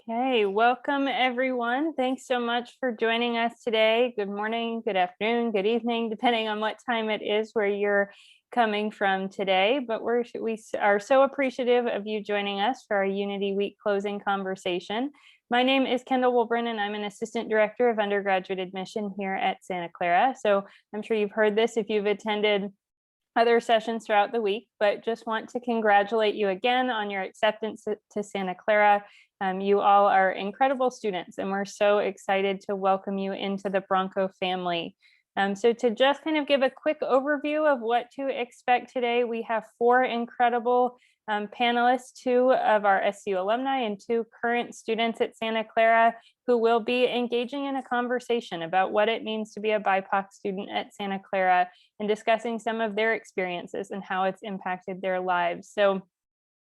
Okay, welcome everyone. Thanks so much for joining us today. Good morning, good afternoon, good evening, depending on what time it is where you're coming from today. But we are so appreciative of you joining us for our Unity Week closing conversation. My name is Kendall Wilburn, and I'm an Assistant Director of Undergraduate Admission here at Santa Clara. So I'm sure you've heard this if you've attended other sessions throughout the week, but just want to congratulate you again on your acceptance to Santa Clara. You all are incredible students, and we're so excited to welcome you into the Bronco family. So to just kind of give a quick overview of what to expect today, we have 4 incredible panelists, 2 of our SU alumni and 2 current students at Santa Clara who will be engaging in a conversation about what it means to be a BIPOC student at Santa Clara and discussing some of their experiences and how it's impacted their lives. So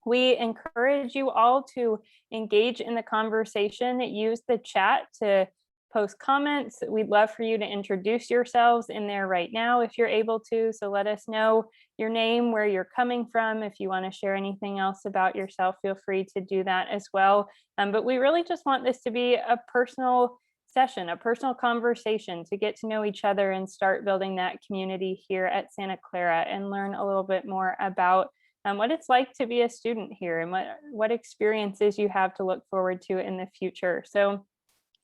we encourage you all to engage in the conversation, use the chat to post comments. We'd love for you to introduce yourselves in there right now if you're able to. So let us know your name, where you're coming from. If you want to share anything else about yourself, feel free to do that as well. But we really just want this to be a personal session, a personal conversation to get to know each other and start building that community here at Santa Clara and learn a little bit more about what it's like to be a student here and what experiences you have to look forward to in the future. So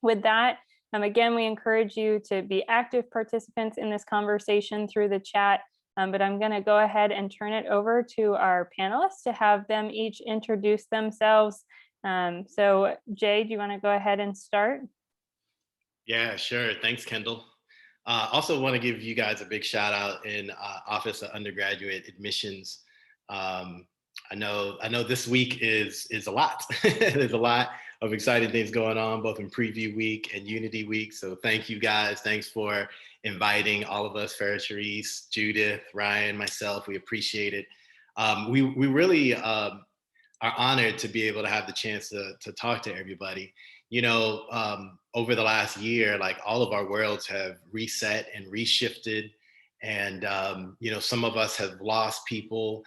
with that, again, we encourage you to be active participants in this conversation through the chat, but I'm going to go ahead and turn it over to our panelists to have them each introduce themselves. So Jay, do you want to go ahead and start? Yeah, sure. Thanks, Kendall. Also want to give you guys a big shout out in Office of Undergraduate Admissions. I know this week is a lot. There's a lot of exciting things going on, both in Preview Week and Unity Week. So thank you guys. Thanks for inviting all of us, Farrah, Charisse, Judith, Ryan, myself. We appreciate it. We really are honored to be able to have the chance to talk to everybody. You know, over the last year, like all of our worlds have reset and reshifted. And, you know, some of us have lost people.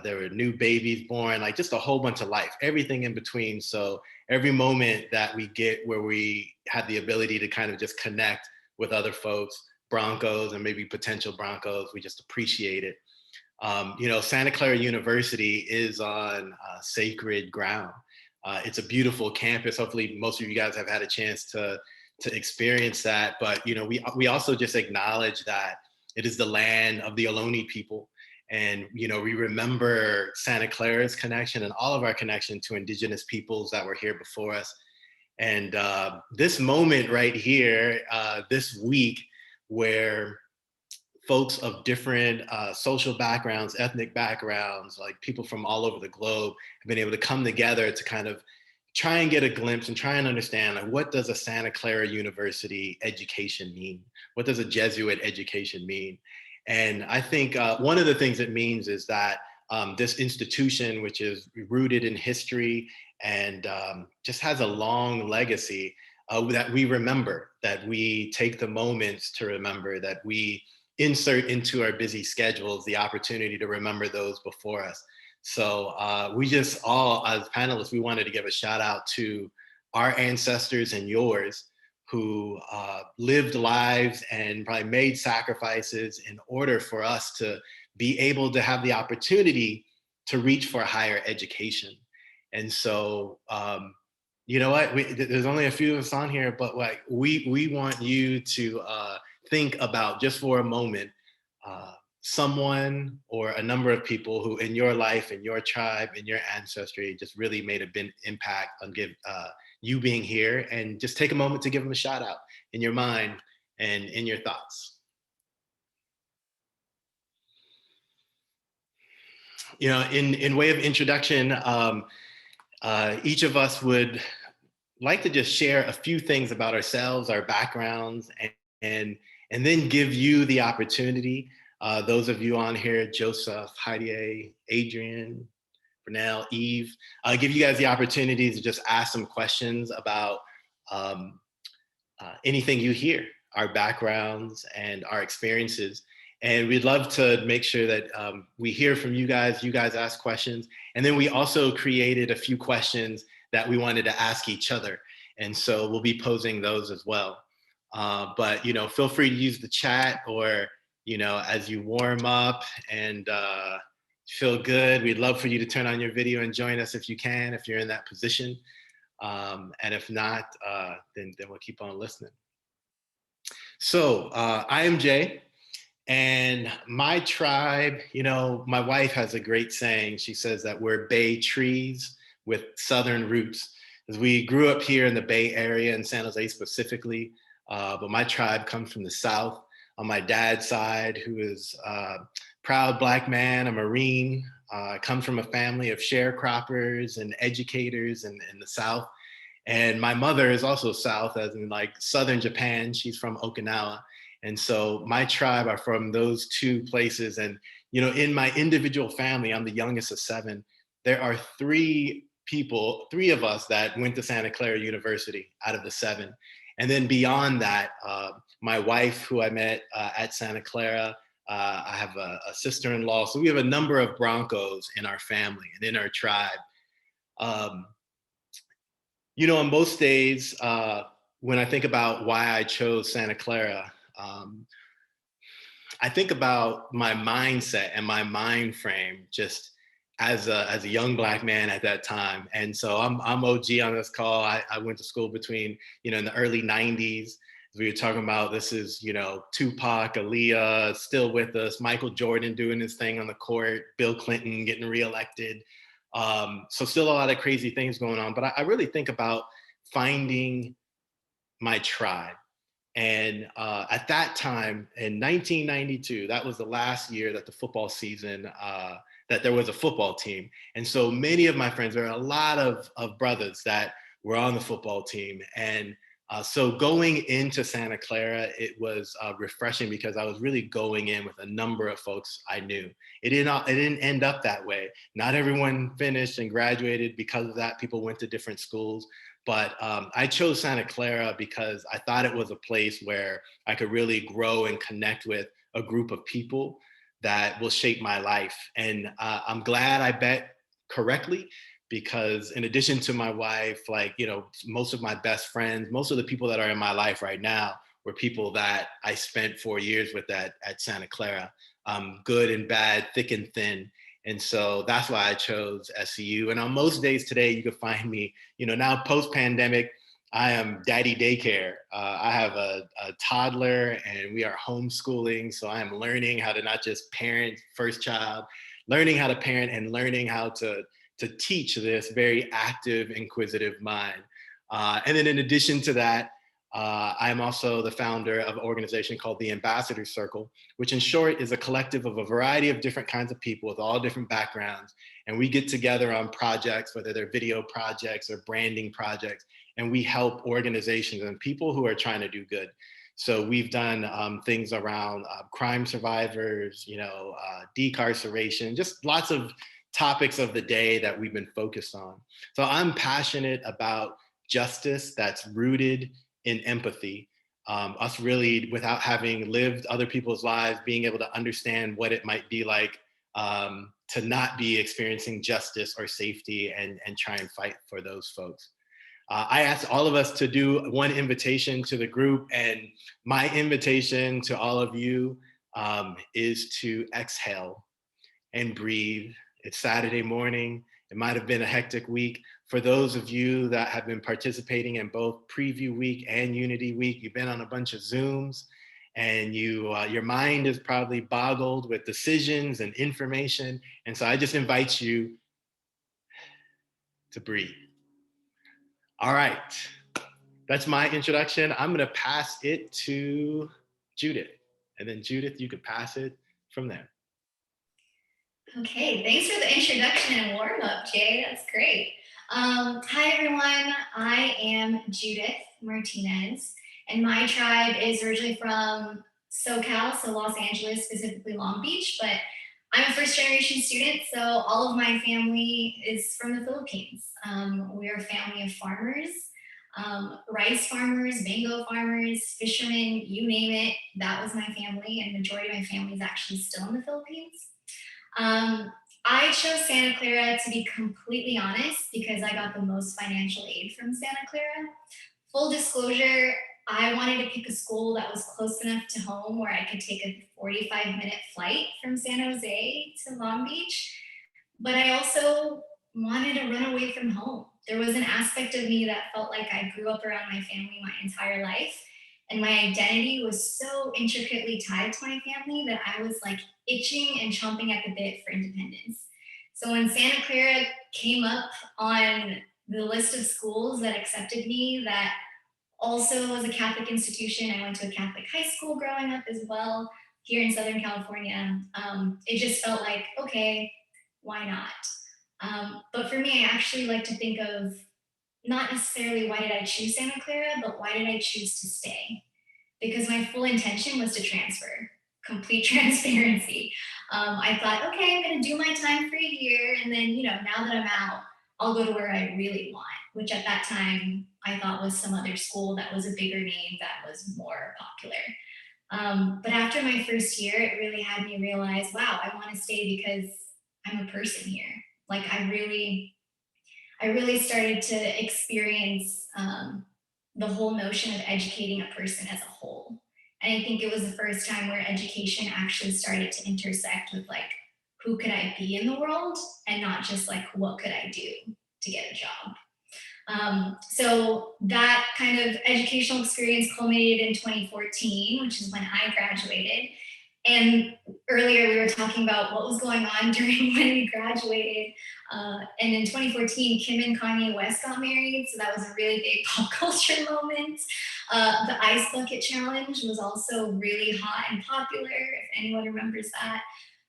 There were new babies born, like just a whole bunch of life, everything in between. So every moment that we get where we have the ability to kind of just connect with other folks, Broncos and maybe potential Broncos, we just appreciate it. You know, Santa Clara University is on sacred ground. It's a beautiful campus. Hopefully most of you guys have had a chance to experience that. But, you know, we also just acknowledge that it is the land of the Ohlone people. And, you know, we remember Santa Clara's connection and all of our connection to Indigenous peoples that were here before us. And this moment right here, this week, where folks of different social backgrounds, ethnic backgrounds, like people from all over the globe have been able to come together to kind of try and get a glimpse and try and understand, like, what does a Santa Clara University education mean? What does a Jesuit education mean? And I think one of the things it means is that this institution, which is rooted in history and just has a long legacy, that we remember, that we take the moments to remember, that we insert into our busy schedules the opportunity to remember those before us. So we just all, as panelists, we wanted to give a shout out to our ancestors and yours who lived lives and probably made sacrifices in order for us to be able to have the opportunity to reach for higher education. And so, you know what, there's only a few of us on here, but like we want you to think about, just for a moment, someone or a number of people who in your life, in your tribe, in your ancestry, just really made a big impact on you being here, and just take a moment to give them a shout out in your mind and in your thoughts. You know, in way of introduction, each of us would like to just share a few things about ourselves, our backgrounds, and then give you the opportunity, those of you on here, Joseph, Heidi, Adrian, Brunel, Eve, give you guys the opportunity to just ask some questions about anything you hear, our backgrounds and our experiences. And we'd love to make sure that we hear from you guys ask questions. And then we also created a few questions that we wanted to ask each other. And so we'll be posing those as well. But, feel free to use the chat, or, as you warm up and feel good, we'd love for you to turn on your video and join us if you can, if you're in that position. And if not, then we'll keep on listening. So I am Jay, and my tribe, my wife has a great saying. She says that we're Bay trees with Southern roots. As we grew up here in the Bay Area, in San Jose specifically, but my tribe comes from the South. On my dad's side, who is a proud Black man, a Marine, comes from a family of sharecroppers and educators in the South. And my mother is also South, as in like Southern Japan. She's from Okinawa. And so my tribe are from those two places. And, in my individual family, I'm the youngest of 7. There are 3 of us that went to Santa Clara University out of the 7. And then beyond that, my wife, who I met at Santa Clara, I have a sister-in-law. So we have a number of Broncos in our family and in our tribe. On most days, when I think about why I chose Santa Clara, I think about my mindset and my mind frame just as a young Black man at that time. And so I'm OG on this call. I went to school between, in the early 90s. We were talking about, this is, Tupac, Aaliyah still with us, Michael Jordan doing his thing on the court, Bill Clinton getting reelected. So still a lot of crazy things going on, but I really think about finding my tribe. And at that time in 1992, that was the last year that the football season, that there was a football team. And so many of my friends, there are a lot of brothers that were on the football team. And so going into Santa Clara, it was refreshing because I was really going in with a number of folks I knew. It didn't end up that way. Not everyone finished and graduated because of that. People went to different schools. But I chose Santa Clara because I thought it was a place where I could really grow and connect with a group of people that will shape my life. And I'm glad I bet correctly, because in addition to my wife, most of my best friends, most of the people that are in my life right now were people that I spent 4 years with at Santa Clara, good and bad, thick and thin. And so that's why I chose SCU. And on most days today, you can find me, now post-pandemic, I am daddy daycare. I have a toddler and we are homeschooling. So I am learning how to not just parent first child, learning how to parent and learning how to teach this very active, inquisitive mind. And then in addition to that, I'm also the founder of an organization called the Ambassador Circle, which in short is a collective of a variety of different kinds of people with all different backgrounds. And we get together on projects, whether they're video projects or branding projects, and we help organizations and people who are trying to do good. So we've done things around crime survivors, decarceration, just lots of topics of the day that we've been focused on. So I'm passionate about justice that's rooted in empathy, us really, without having lived other people's lives, being able to understand what it might be like to not be experiencing justice or safety, and try and fight for those folks. I asked all of us to do one invitation to the group, and my invitation to all of you is to exhale and breathe. It's Saturday morning. It might have been a hectic week. For those of you that have been participating in both Preview Week and Unity Week, you've been on a bunch of Zooms, and your mind is probably boggled with decisions and information. And so I just invite you to breathe. All right, that's my introduction. I'm gonna pass it to Judith. And then Judith, you could pass it from there. Okay, thanks for the introduction and warm up, Jay. That's great. Hi, everyone. I am Judith Martinez, and my tribe is originally from SoCal, so Los Angeles, specifically Long Beach, but I'm a first generation student, so all of my family is from the Philippines. We're a family of farmers, rice farmers, mango farmers, fishermen, you name it. That was my family, and the majority of my family is actually still in the Philippines. I chose Santa Clara, to be completely honest, because I got the most financial aid from Santa Clara. Full disclosure, I wanted to pick a school that was close enough to home where I could take a 45-minute flight from San Jose to Long Beach, but I also wanted to run away from home. There was an aspect of me that felt like I grew up around my family my entire life, and my identity was so intricately tied to my family that I was like itching and chomping at the bit for independence. So when Santa Clara came up on the list of schools that accepted me, that also was a Catholic institution. I went to a Catholic high school growing up as well here in Southern California. It just felt like, okay, why not? But for me, I actually like to think of not necessarily why did I choose Santa Clara, but why did I choose to stay? Because my full intention was to transfer, complete transparency. I thought, okay, I'm going to do my time for a year. And then, now that I'm out, I'll go to where I really want, which at that time I thought was some other school that was a bigger name that was more popular. But after my first year, it really had me realize, wow, I want to stay because I'm a person here. Like I really started to experience the whole notion of educating a person as a whole. And I think it was the first time where education actually started to intersect with like, who could I be in the world and not just like, what could I do to get a job? So that kind of educational experience culminated in 2014, which is when I graduated. And earlier we were talking about what was going on during when we graduated. And in 2014, Kim and Kanye West got married. So that was a really big pop culture moment. The Ice Bucket Challenge was also really hot and popular, if anyone remembers that.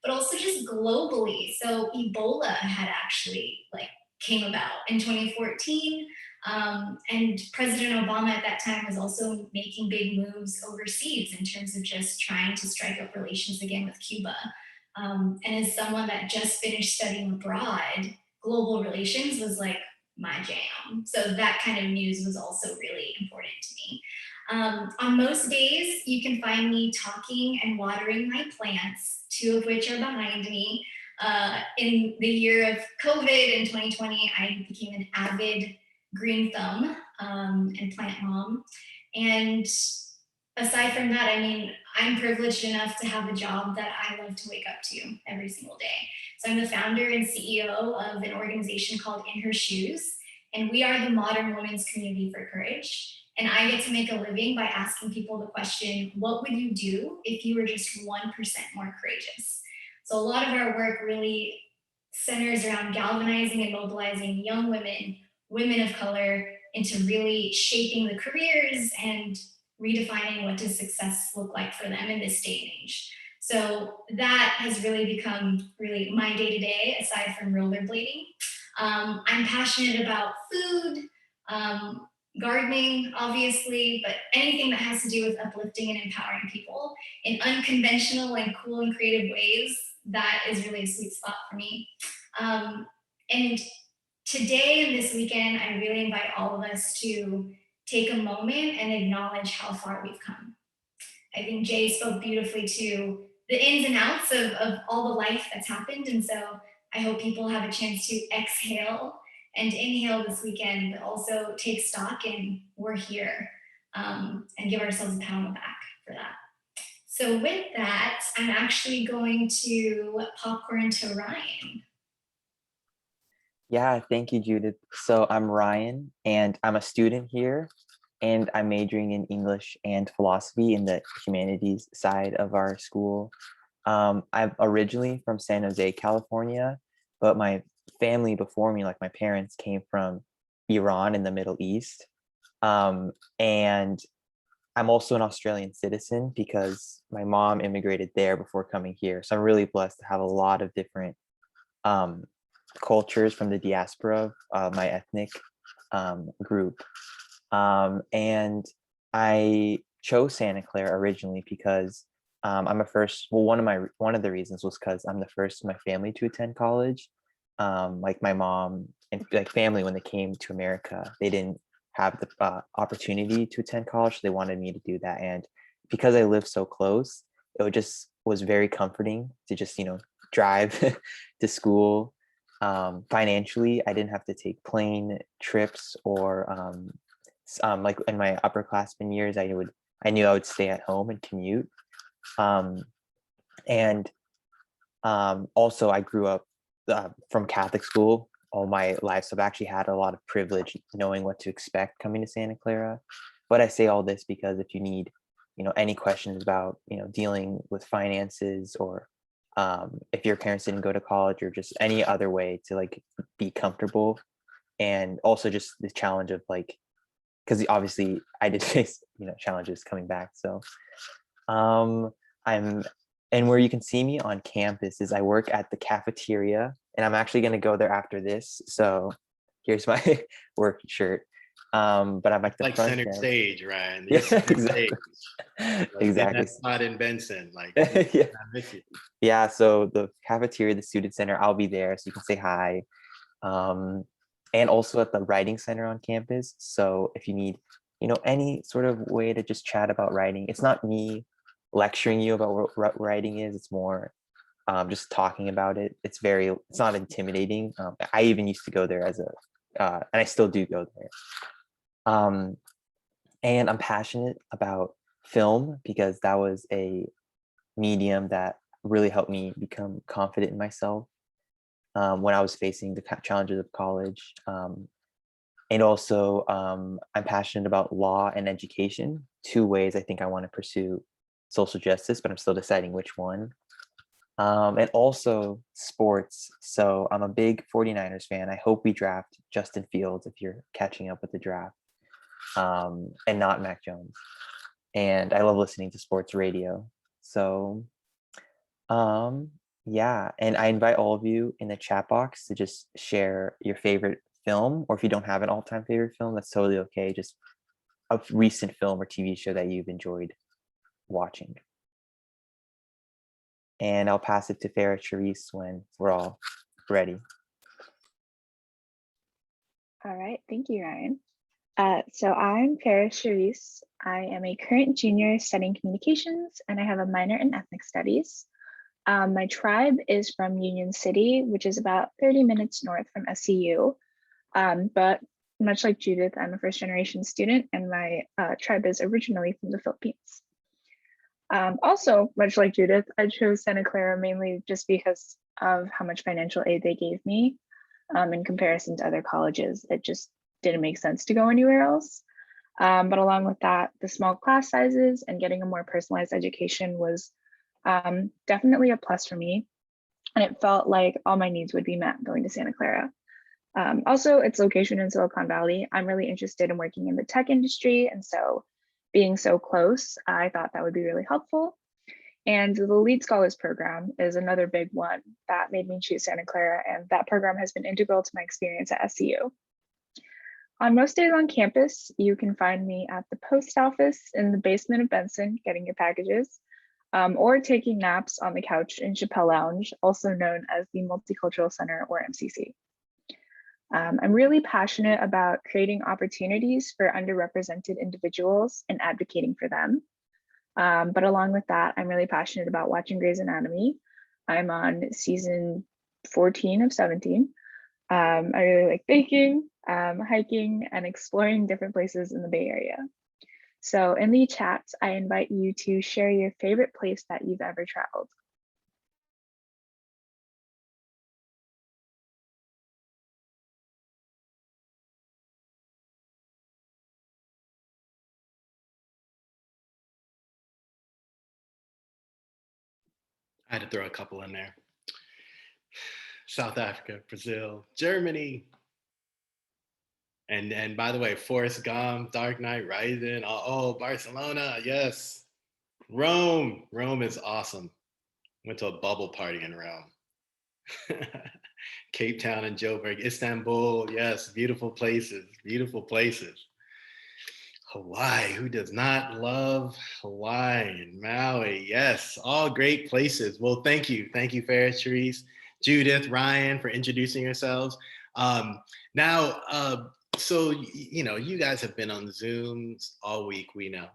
But also just globally. So Ebola had actually like came about in 2014. And President Obama at that time was also making big moves overseas in terms of just trying to strike up relations again with Cuba. And as someone that just finished studying abroad, global relations was like my jam. So that kind of news was also really important to me. On most days, you can find me talking and watering my plants, two of which are behind me. In the year of COVID in 2020, I became an avid green thumb and plant mom. And aside from that, I mean, I'm privileged enough to have a job that I love to wake up to every single day. So I'm the founder and CEO of an organization called In Her Shoes, and we are the modern women's community for courage. And I get to make a living by asking people the question, what would you do if you were just 1% more courageous? So a lot of our work really centers around galvanizing and mobilizing young women, women of color, into really shaping the careers and redefining what does success look like for them in this day and age. So that has really become really my day to day, aside from rollerblading. I'm passionate about food, gardening, obviously, but anything that has to do with uplifting and empowering people in unconventional and cool and creative ways, that is really a sweet spot for me. And today and this weekend, I really invite all of us to take a moment and acknowledge how far we've come. I think Jay spoke beautifully to the ins and outs of all the life that's happened. And so I hope people have a chance to exhale and inhale this weekend, but also take stock and we're here, and give ourselves a pat on the back for that. So with that, I'm actually going to popcorn to Ryan. Yeah, thank you, Judith. So I'm Ryan, and I'm a student here, and I'm majoring in English and philosophy in the humanities side of our school. I'm originally from San Jose, California, but my family before me, like my parents, came from Iran in the Middle East. And I'm also an Australian citizen because my mom immigrated there before coming here. So I'm really blessed to have a lot of different cultures from the diaspora of my ethnic group. And I chose Santa Clara originally because one of the reasons was because I'm the first in my family to attend college. Like my mom and like family, when they came to America, they didn't have the opportunity to attend college. So they wanted me to do that. And because I live so close, just was very comforting to just, drive to school. Financially, I didn't have to take plane trips or like in my upperclassmen years, I knew I would stay at home and commute. And also, I grew up from Catholic school all my life, so I've actually had a lot of privilege knowing what to expect coming to Santa Clara. But I say all this because if you need, any questions about, dealing with finances, or if your parents didn't go to college, or just any other way to like be comfortable, and also just the challenge of like, because obviously I did face, challenges coming back. So I'm and where you can see me on campus is I work at the cafeteria, and I'm actually going to go there after this. So here's my work shirt. But I'm at the like front center desk. stage, Ryan. Yeah, You're center exactly. stage. Like, in Exactly. that spot in Benson, like Yeah. I miss you. Yeah. So the cafeteria, the student center, I'll be there, so you can say hi. And also at the writing center on campus. So if you need, any sort of way to just chat about writing, it's not me lecturing you about what writing is. It's more just talking about it. It's not intimidating. I even used to go there and I still do go there. And I'm passionate about film because that was a medium that really helped me become confident in myself when I was facing the challenges of college. And also, I'm passionate about law and education, two ways I think I want to pursue social justice, but I'm still deciding which one. And also sports. So I'm a big 49ers fan. I hope we draft Justin Fields if you're catching up with the draft, and not Mac Jones. And I love listening to sports radio. So yeah, and I invite all of you in the chat box to just share your favorite film, or if you don't have an all-time favorite film, that's totally okay. Just a recent film or TV show that you've enjoyed watching. And I'll pass it to Farah Charisse when we're all ready. All right, thank you, Ryan. So I'm Paris Charisse. I am a current junior studying communications, and I have a minor in ethnic studies. My tribe is from Union City, which is about 30 minutes north from SCU. But much like Judith, I'm a first generation student, and my tribe is originally from the Philippines. Also, much like Judith, I chose Santa Clara mainly just because of how much financial aid they gave me. In comparison to other colleges, it just didn't make sense to go anywhere else. But along with that, the small class sizes and getting a more personalized education was definitely a plus for me. And it felt like all my needs would be met going to Santa Clara. Also, its location in Silicon Valley, I'm really interested in working in the tech industry. And so being so close, I thought that would be really helpful. And the Lead Scholars Program is another big one that made me choose Santa Clara, and that program has been integral to my experience at SCU. On most days on campus, you can find me at the post office in the basement of Benson getting your packages, or taking naps on the couch in Chappelle Lounge, also known as the Multicultural Center or MCC. I'm really passionate about creating opportunities for underrepresented individuals and advocating for them. But along with that, I'm really passionate about watching Grey's Anatomy. I'm on season 14 of 17. I really like baking, hiking, and exploring different places in the Bay Area. So in the chat, I invite you to share your favorite place that you've ever traveled. I had to throw a couple in there. South Africa, Brazil, Germany. And by the way, Forrest Gump, Dark Knight Rising, oh, Barcelona, yes. Rome is awesome. Went to a bubble party in Rome. Cape Town and Joburg, Istanbul, yes, beautiful places, beautiful places. Hawaii, who does not love Hawaii and Maui? Yes, all great places. Well, thank you, Farah, Charisse, Judith, Ryan, for introducing yourselves. Now, so you guys have been on Zooms all week, we know.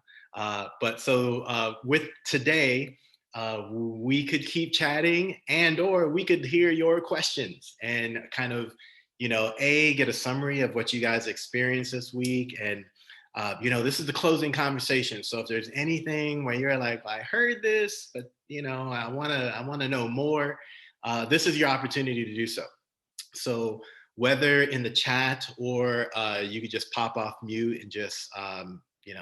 But so with today, we could keep chatting, and or we could hear your questions and kind of, get a summary of what you guys experienced this week. And this is the closing conversation. So if there's anything where you're like, I heard this, but I want to know more, this is your opportunity to do so. So whether in the chat or you could just pop off mute and just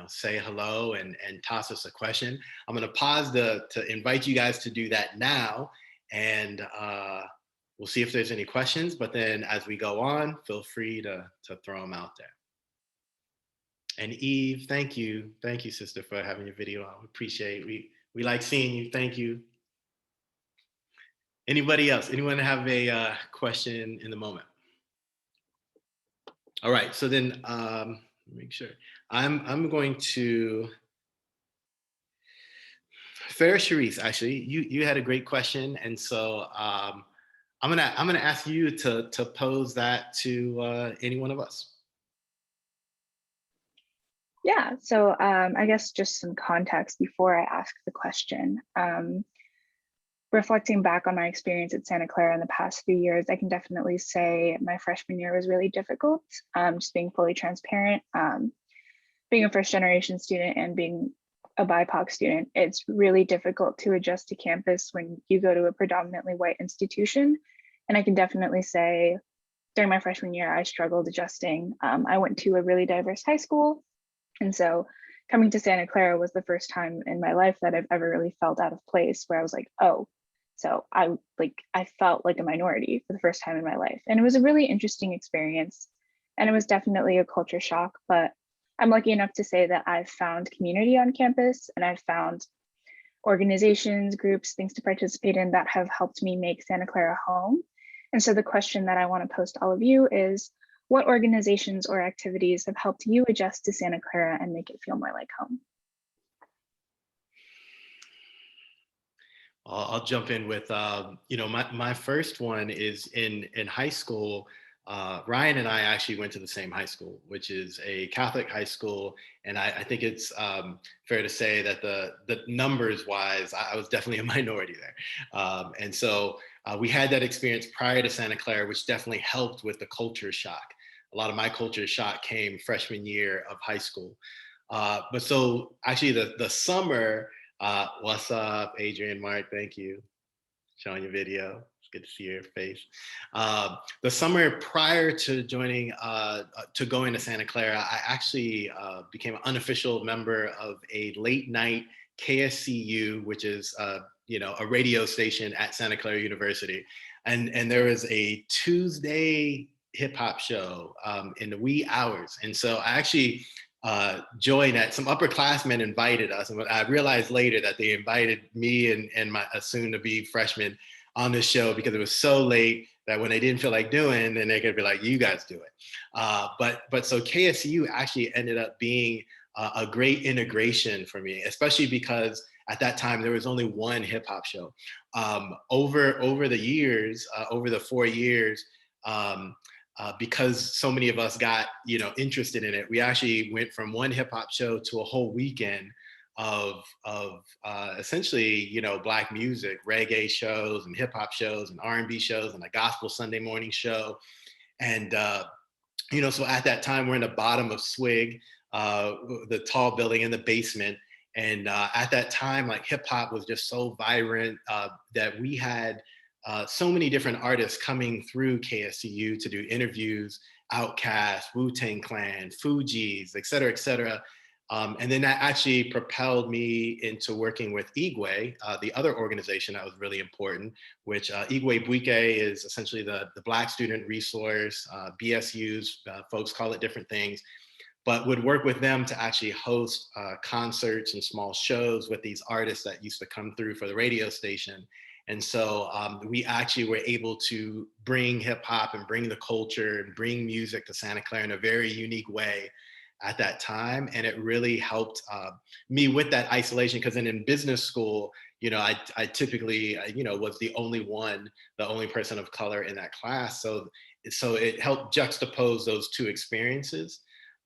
say hello and toss us a question. I'm going to pause to invite you guys to do that now, and we'll see if there's any questions. But then as we go on, feel free to throw them out there. And Eve, thank you, sister, for having your video on. We appreciate it. We like seeing you. Thank you. Anybody else? Anyone have a question in the moment? All right. So then, make sure I'm going to. Farah Sharice, actually, you had a great question, and so I'm gonna ask you to pose that to any one of us. Yeah, so I guess just some context before I ask the question. Reflecting back on my experience at Santa Clara in the past few years, I can definitely say my freshman year was really difficult. Just being fully transparent, being a first generation student and being a BIPOC student, it's really difficult to adjust to campus when you go to a predominantly white institution. And I can definitely say during my freshman year, I struggled adjusting. I went to a really diverse high school. And so coming to Santa Clara was the first time in my life that I've ever really felt out of place, where I was like, oh, so I felt like a minority for the first time in my life. And it was a really interesting experience. And it was definitely a culture shock, but I'm lucky enough to say that I've found community on campus, and I've found organizations, groups, things to participate in that have helped me make Santa Clara home. And so the question that I want to pose to all of you is, what organizations or activities have helped you adjust to Santa Clara and make it feel more like home? I'll jump in with, my first one is in high school. Ryan and I actually went to the same high school, which is a Catholic high school. And I think it's fair to say that the numbers wise, I was definitely a minority there. And so we had that experience prior to Santa Clara, which definitely helped with the culture shock. A lot of my culture shock came freshman year of high school. But so actually the summer, what's up, Adrian, Mark, thank you. Showing your video. It's good to see your face. The summer prior to joining, to going to Santa Clara, I actually became an unofficial member of a late night KSCU, which is a radio station at Santa Clara University. And there was a Tuesday hip hop show in the wee hours. And so I actually joined that. Some upperclassmen invited us, and I realized later that they invited me and my soon-to-be freshman on this show because it was so late that when they didn't feel like doing, then they could be like, "You guys do it." But so KSU actually ended up being a great integration for me, especially because at that time there was only one hip hop show. Over the years, over the 4 years. Because so many of us got interested in it, we actually went from one hip hop show to a whole weekend of essentially Black music, reggae shows and hip hop shows and R&B shows and a gospel Sunday morning show. And so at that time we're in the bottom of Swig, the tall building in the basement. And at that time, like hip hop was just so vibrant that we had so many different artists coming through KSCU to do interviews, Outkast, Wu-Tang Clan, Fugees, et cetera, et cetera. And then that actually propelled me into working with Igwe, the other organization that was really important, which Igwe Buike is essentially the Black student resource, BSUs, folks call it different things, but would work with them to actually host concerts and small shows with these artists that used to come through for the radio station. And so we actually were able to bring hip hop and bring the culture and bring music to Santa Clara in a very unique way at that time. And it really helped me with that isolation, because in business school, I typically, was the only person of color in that class. So it helped juxtapose those two experiences.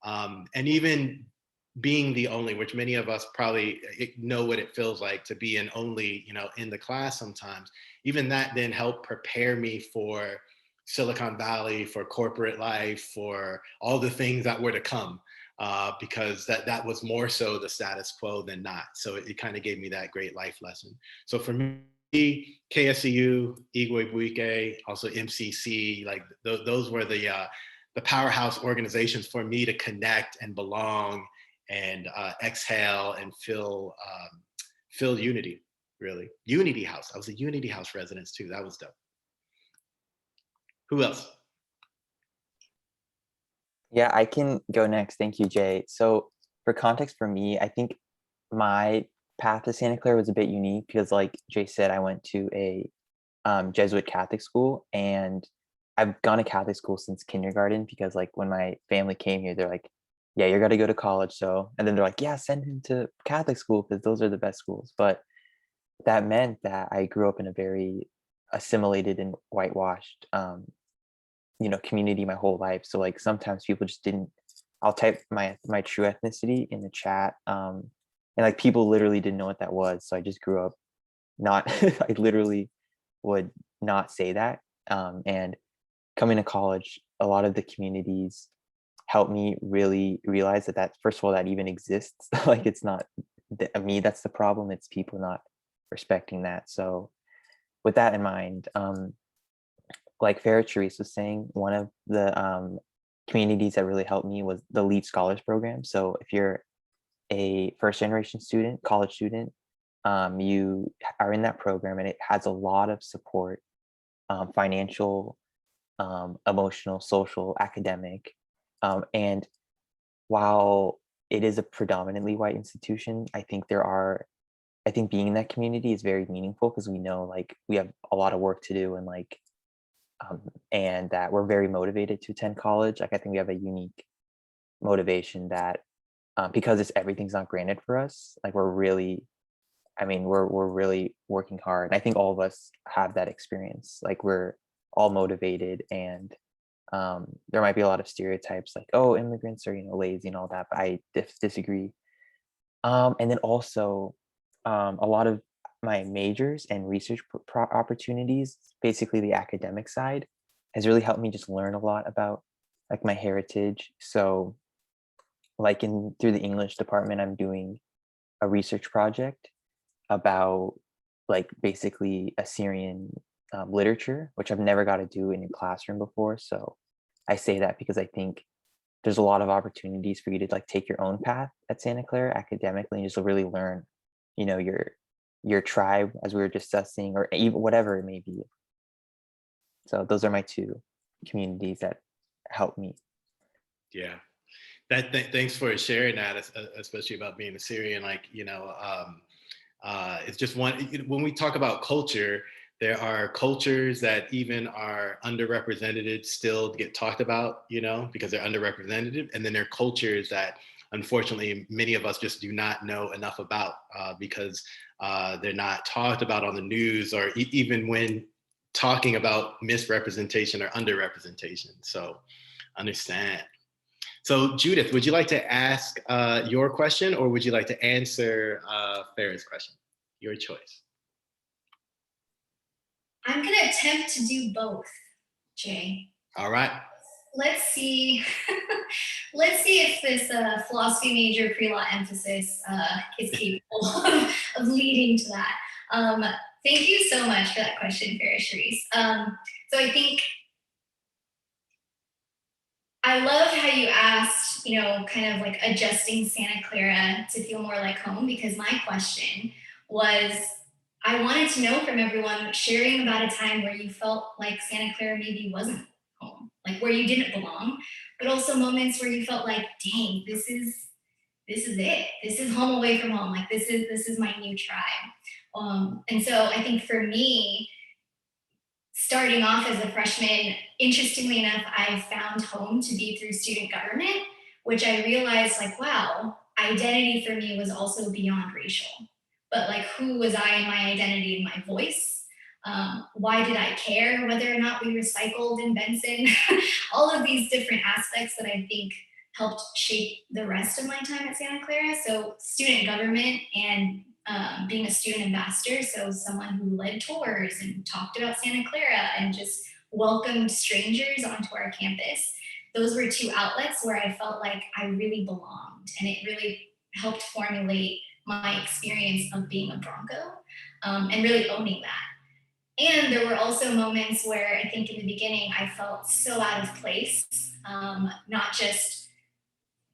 And even being the only, which many of us probably know what it feels like to be an only, in the class sometimes. Even that then helped prepare me for Silicon Valley, for corporate life, for all the things that were to come, because that was more so the status quo than not. So it kind of gave me that great life lesson. So for me, KSCU, Igwe Buike, also MCC, like those were the powerhouse organizations for me to connect and belong and exhale and feel unity, really. Unity House. I was a Unity House resident too. That was dope. Who else? Yeah, I can go next. Thank you, Jay. So for context for me, I think my path to Santa Clara was a bit unique because like Jay said, I went to a Jesuit Catholic school, and I've gone to Catholic school since kindergarten because like when my family came here, they're like, yeah, you're gonna go to college. So, and then they're like, yeah, send him to Catholic school because those are the best schools. But that meant that I grew up in a very assimilated and whitewashed, community my whole life. So like sometimes people just didn't, I'll type my true ethnicity in the chat. And like people literally didn't know what that was. So I just grew up not, I literally would not say that. And coming to college, a lot of the communities helped me really realize that first of all, that even exists. Like it's not me that's the problem, it's people not respecting that. So with that in mind, like Farah Therese was saying, one of the communities that really helped me was the Lead Scholars Program. So if you're a first generation student, college student, you are in that program, and it has a lot of support, financial, emotional, social, academic. And while it is a predominantly white institution, I think being in that community is very meaningful because we know like we have a lot of work to do, and like and that we're very motivated to attend college. Like I think we have a unique motivation that because everything's not granted for us, like we're really working hard. And I think all of us have that experience. Like we're all motivated, and there might be a lot of stereotypes like, oh, immigrants are lazy and all that, but I disagree. And then also a lot of my majors and research opportunities, basically the academic side, has really helped me just learn a lot about like my heritage. So like through the English department, I'm doing a research project about like basically Assyrian literature, which I've never got to do in a classroom before. So I say that because I think there's a lot of opportunities for you to like take your own path at Santa Clara academically and just really learn, your tribe, as we were discussing, or even whatever it may be. So those are my two communities that helped me. Yeah. Thanks for sharing that, especially about being a Syrian. Like, it's just when we talk about culture, there are cultures that even are underrepresented still get talked about, because they're underrepresented. And then there are cultures that unfortunately many of us just do not know enough about because they're not talked about on the news, or even when talking about misrepresentation or underrepresentation. So understand. So Judith, would you like to ask your question, or would you like to answer Farah's question? Your choice. I'm going to attempt to do both, Jay. All right. Let's see. Let's see if this philosophy major pre-law emphasis is capable of leading to that. Thank you so much for that question, Farah Therese. So I think I love how you asked, kind of like adjusting Santa Clara to feel more like home, because my question was, I wanted to know from everyone sharing about a time where you felt like Santa Clara maybe wasn't home, like where you didn't belong, but also moments where you felt like, dang, this is it. This is home away from home. Like this is my new tribe. And so I think for me, starting off as a freshman, interestingly enough, I found home to be through student government, which I realized like, wow, identity for me was also beyond racial. But like, who was I in my identity and my voice? Why did I care whether or not we recycled in Benson? All of these different aspects that I think helped shape the rest of my time at Santa Clara. So student government and being a student ambassador, so someone who led tours and talked about Santa Clara and just welcomed strangers onto our campus. Those were two outlets where I felt like I really belonged, and it really helped formulate my experience of being a Bronco, and really owning that. And there were also moments where I think in the beginning I felt so out of place, not just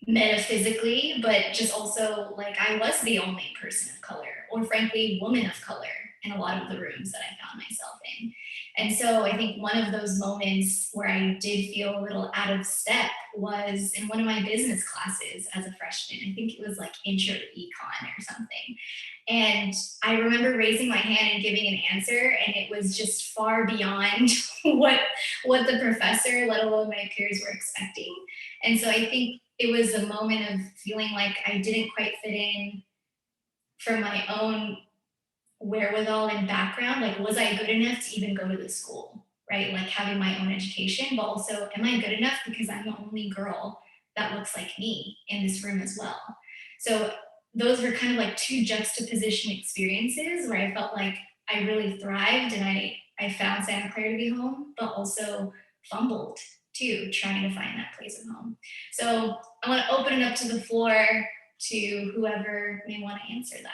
metaphysically, but just also like I was the only person of color, or frankly, woman of color in a lot of the rooms that I found myself in. And so I think one of those moments where I did feel a little out of step was in one of my business classes as a freshman. I think it was like intro to econ or something. And I remember raising my hand and giving an answer, and it was just far beyond what the professor, let alone my peers, were expecting. And so I think it was a moment of feeling like I didn't quite fit in from my own wherewithal and background. Like, was I good enough to even go to the school, right? Like having my own education, but also, am I good enough because I'm the only girl that looks like me in this room as well? So those were kind of like two juxtaposition experiences where I felt like I really thrived and I found Santa Clara to be home, but also fumbled too, trying to find that place of home. So I want to open it up to the floor to whoever may want to answer that.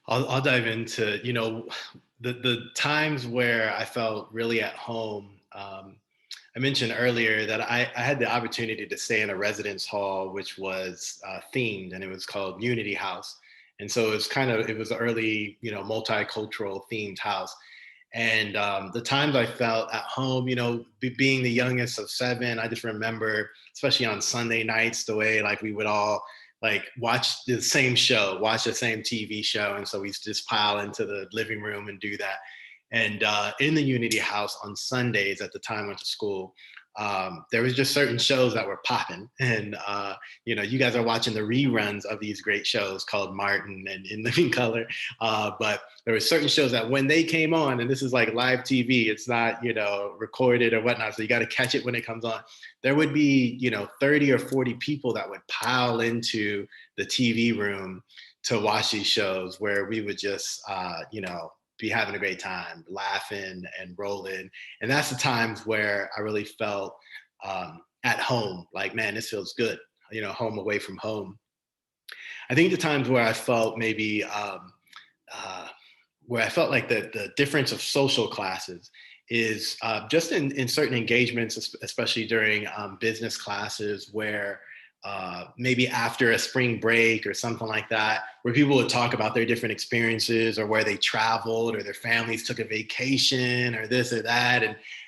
I'll dive into, the times where I felt really at home. I mentioned earlier that I had the opportunity to stay in a residence hall, which was themed, and it was called Unity House. And so it was an early, multicultural themed house. And the times I felt at home, being the youngest of 7, I just remember, especially on Sunday nights, the way like we would all like watch the same show, watch the same TV show. And so we just pile into the living room and do that. And in the Unity House on Sundays at the time I went to school, there was just certain shows that were popping. And, you guys are watching the reruns of these great shows called Martin and In Living Color. But there were certain shows that when they came on, and this is like live TV, it's not, recorded or whatnot. So you got to catch it when it comes on. There would be, 30 or 40 people that would pile into the TV room to watch these shows, where we would just, be having a great time, laughing and rolling. And that's the times where I really felt at home, like, man, this feels good, home away from home. I think the times where I felt maybe, where I felt like the difference of social classes is just in certain engagements, especially during business classes, where maybe after a spring break or something like that, where people would talk about their different experiences or where they traveled or their families took a vacation or this or that.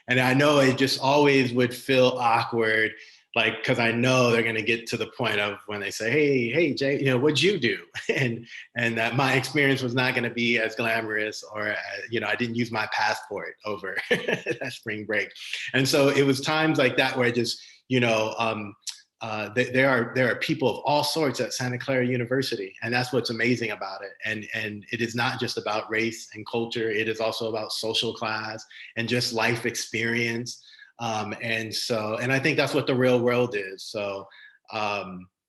And I know it just always would feel awkward, like, because I know they're going to get to the point of when they say, hey, Jay, what'd you do? And that my experience was not going to be as glamorous, or, I didn't use my passport over that spring break. And so it was times like that where I just, there are people of all sorts at Santa Clara University, and that's what's amazing about it. And it is not just about race and culture; it is also about social class and just life experience. And I think that's what the real world is. So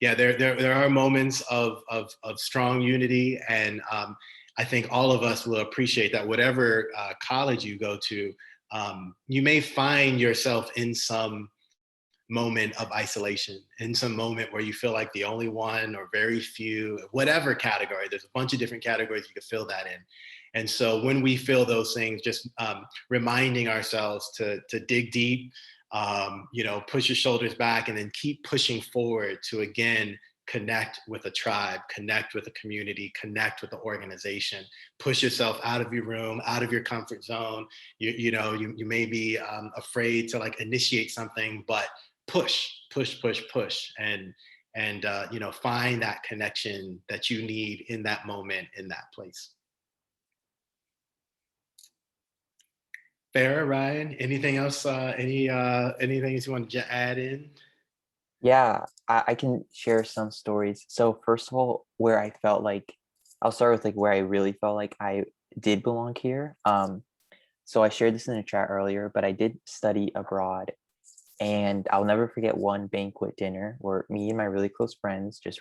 there are moments of strong unity, and I think all of us will appreciate that. Whatever college you go to, you may find yourself in some moment of isolation, in some moment where you feel like the only one or very few, whatever category. There's a bunch of different categories you could fill that in. And so when we feel those things, just reminding ourselves to dig deep, push your shoulders back, and then keep pushing forward to, again, connect with a tribe, connect with a community, connect with the organization, push yourself out of your room, out of your comfort zone. You may be afraid to like initiate something, but push, and find that connection that you need in that moment, in that place. Farah, Ryan, anything else? Anything you want to add in? Yeah, I can share some stories. So first of all, I'll start with like where I really felt like I did belong here. So I shared this in the chat earlier, but I did study abroad. And I'll never forget one banquet dinner where me and my really close friends just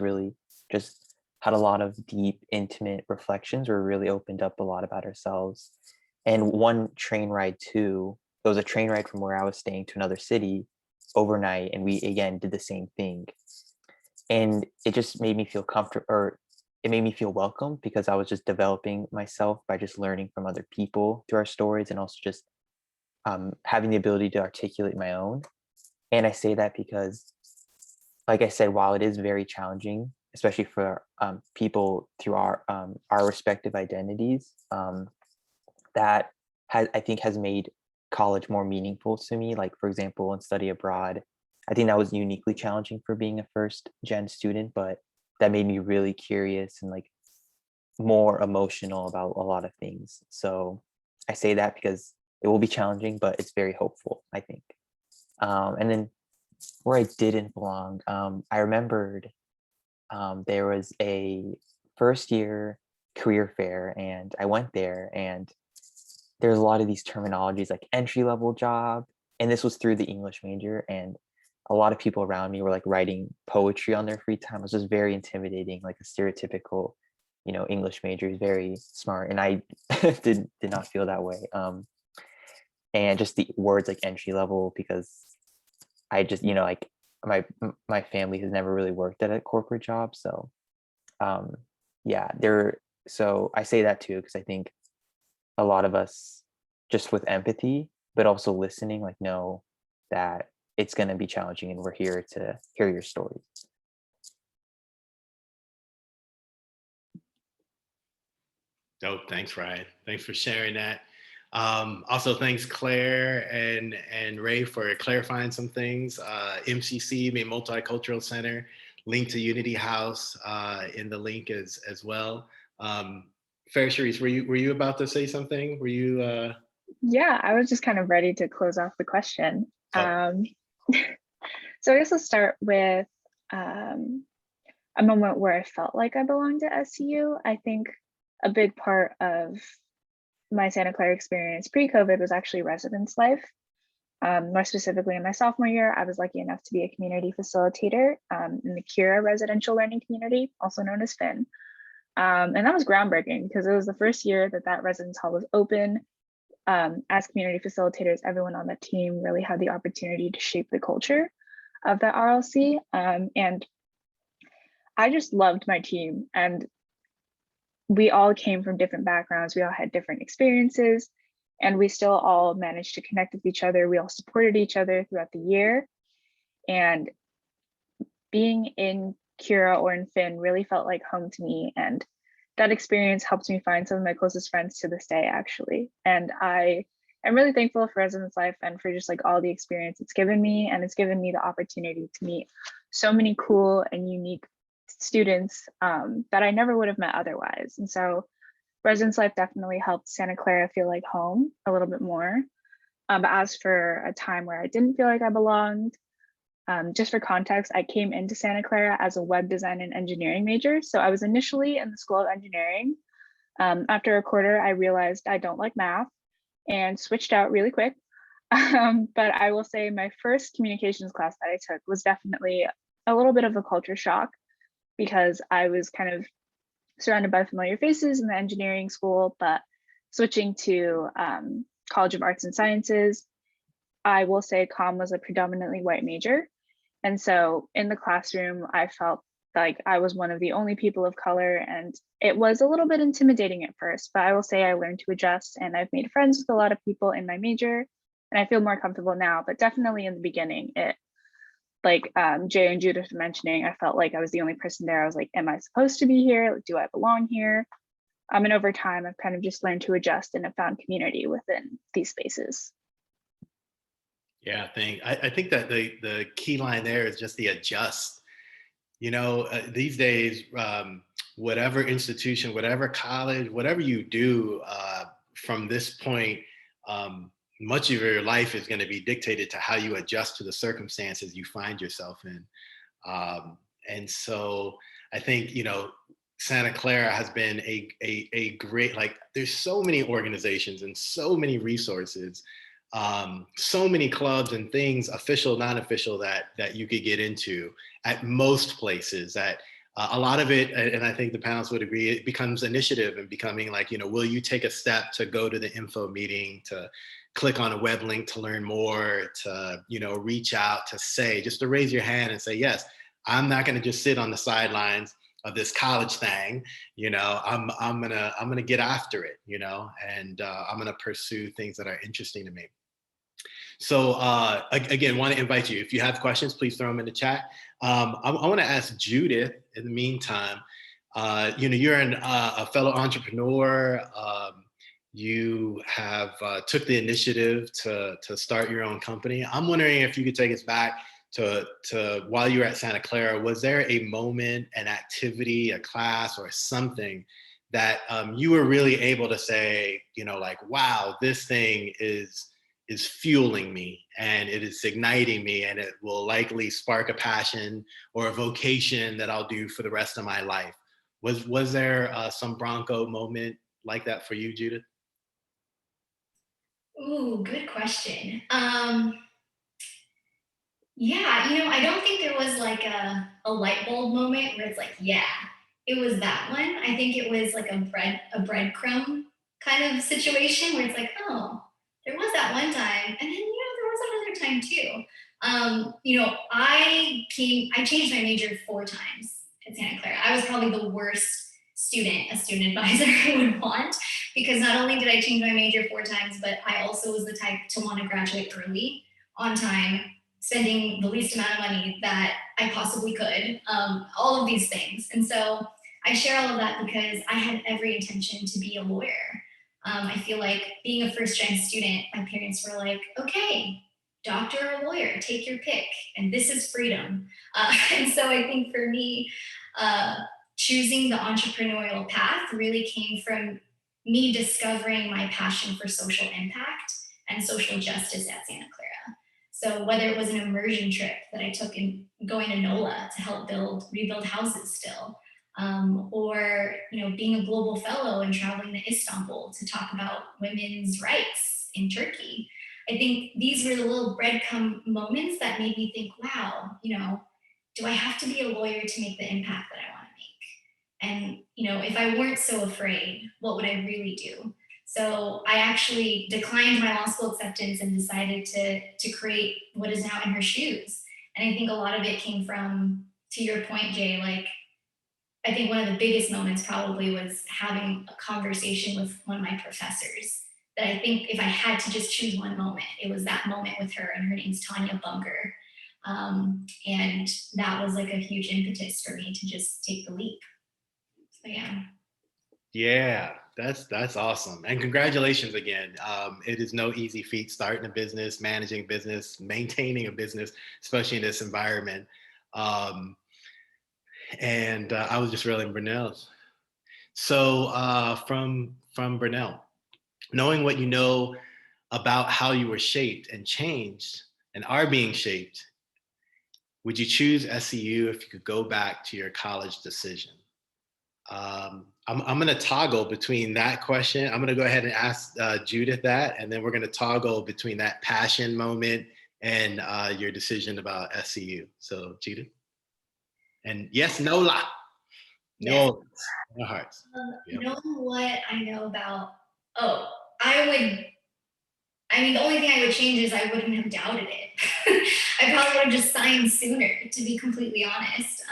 had a lot of deep, intimate reflections where we really opened up a lot about ourselves. And one train ride too, it was a train ride from where I was staying to another city overnight. And we again did the same thing. And it just made me feel comfortable, or it made me feel welcome, because I was just developing myself by just learning from other people through our stories, and also just having the ability to articulate my own. And I say that because, like I said, while it is very challenging, especially for people through our respective identities, that I think has made college more meaningful to me. Like, for example, in study abroad, I think that was uniquely challenging for being a first gen student, but that made me really curious and like more emotional about a lot of things. So I say that because it will be challenging, but it's very hopeful, I think. And then where I didn't belong, I remembered there was a first year career fair, and I went there, and there's a lot of these terminologies like entry level job, and this was through the English major, and a lot of people around me were like writing poetry on their free time. It was just very intimidating, like a stereotypical, English major is very smart, and I did not feel that way. And just the words like entry level, because I just, like my family has never really worked at a corporate job. So yeah, so I say that too, because I think a lot of us, just with empathy, but also listening, like, know that it's going to be challenging, and we're here to hear your stories. Dope. Thanks, Ryan. Thanks for sharing that. Also, thanks, Claire and Ray, for clarifying some things. MCC, Multicultural Center, link to Unity House in the link as well. Fair Sharice, were you about to say something? Were you? Yeah, I was just kind of ready to close off the question. Oh. So I guess I'll start with a moment where I felt like I belonged to SU. I think a big part of my Santa Clara experience pre-COVID was actually residence life. More specifically, in my sophomore year, I was lucky enough to be a community facilitator in the Clara residential learning community, also known as FIN. And that was groundbreaking because it was the first year that residence hall was open. As community facilitators, everyone on the team really had the opportunity to shape the culture of the RLC. And I just loved my team, and we all came from different backgrounds. We all had different experiences, and we still all managed to connect with each other. We all supported each other throughout the year. And being in Cura or in Finn really felt like home to me. And that experience helped me find some of my closest friends to this day, actually. And I am really thankful for residence life and for just like all the experience it's given me. And it's given me the opportunity to meet so many cool and unique students that I never would have met otherwise. And so residence life definitely helped Santa Clara feel like home a little bit more. But as for a time where I didn't feel like I belonged, just for context, I came into Santa Clara as a web design and engineering major. So I was initially in the School of Engineering. After a quarter, I realized I don't like math and switched out really quick. But I will say my first communications class that I took was definitely a little bit of a culture shock, because I was kind of surrounded by familiar faces in the engineering school, but switching to College of Arts and Sciences, I will say comm was a predominantly white major. And so in the classroom, I felt like I was one of the only people of color, and it was a little bit intimidating at first, but I will say I learned to adjust, and I've made friends with a lot of people in my major, and I feel more comfortable now. But definitely in the beginning, it, like Jay and Judith were mentioning, I felt like I was the only person there. I was like, am I supposed to be here? Do I belong here? And over time, I've kind of just learned to adjust and have found community within these spaces. Yeah, I think that the key line there is just the adjust. These days, whatever institution, whatever college, whatever you do from this point, much of your life is going to be dictated to how you adjust to the circumstances you find yourself in. And so I think, Santa Clara has been a great, like, there's so many organizations and so many resources, so many clubs and things, official, non-official, that you could get into at most places. That a lot of it, and I think the panelists would agree, it becomes initiative and becoming like, will you take a step to go to the info meeting, to click on a web link to learn more, to reach out, to say, just to raise your hand and say, yes, I'm not going to just sit on the sidelines of this college thing. I'm gonna get after it, and I'm gonna pursue things that are interesting to me. So again, want to invite you, if you have questions, please throw them in the chat. I want to ask Judith in the meantime. You're a fellow entrepreneur. You have took the initiative to start your own company. I'm wondering if you could take us back to while you were at Santa Clara. Was there a moment, an activity, a class, or something that you were really able to say, like, wow, this thing is fueling me, and it is igniting me, and it will likely spark a passion or a vocation that I'll do for the rest of my life? Was there some Bronco moment like that for you, Judith? Ooh, good question. Yeah, I don't think there was like a light bulb moment where it's like, yeah, it was that one. I think it was like a breadcrumb kind of situation where it's like, oh, there was that one time, and then there was another time too. I changed my major 4 times at Santa Clara. I was probably the worst student a student advisor would want, because not only did I change my major 4 times, but I also was the type to want to graduate early, on time, spending the least amount of money that I possibly could, all of these things. And so I share all of that because I had every intention to be a lawyer. I feel like being a first-gen student, my parents were like, okay, doctor or lawyer, take your pick, and this is freedom. And so I think for me, choosing the entrepreneurial path really came from me discovering my passion for social impact and social justice at Santa Clara. So whether it was an immersion trip that I took in going to NOLA to help rebuild houses still, or being a global fellow and traveling to Istanbul to talk about women's rights in Turkey. I think these were the little breadcrumb moments that made me think, wow, do I have to be a lawyer to make the impact that I want to make? And if I weren't so afraid, what would I really do? So I actually declined my law school acceptance and decided to create what is now In Her Shoes. And I think a lot of it came from, to your point, Jay, like, I think one of the biggest moments probably was having a conversation with one of my professors, that I think if I had to just choose one moment, it was that moment with her, and her name's Tanya Bunker. And that was like a huge impetus for me to just take the leap. So yeah. Yeah, that's awesome. And congratulations again. It is no easy feat starting a business, managing business, maintaining a business, especially in this environment. And I was just reading Brunel's. So from Brunel, knowing what you know about how you were shaped and changed and are being shaped, would you choose SCU if you could go back to your college decision? I'm going to toggle between that question. I'm going to go ahead and ask Judith that, and then we're going to toggle between that passion moment and your decision about SCU. So Judith, and yes, no lie, no, Yes. no hearts. Yep. Knowing what I know about, the only thing I would change is I wouldn't have doubted it. I probably would have just signed sooner, to be completely honest.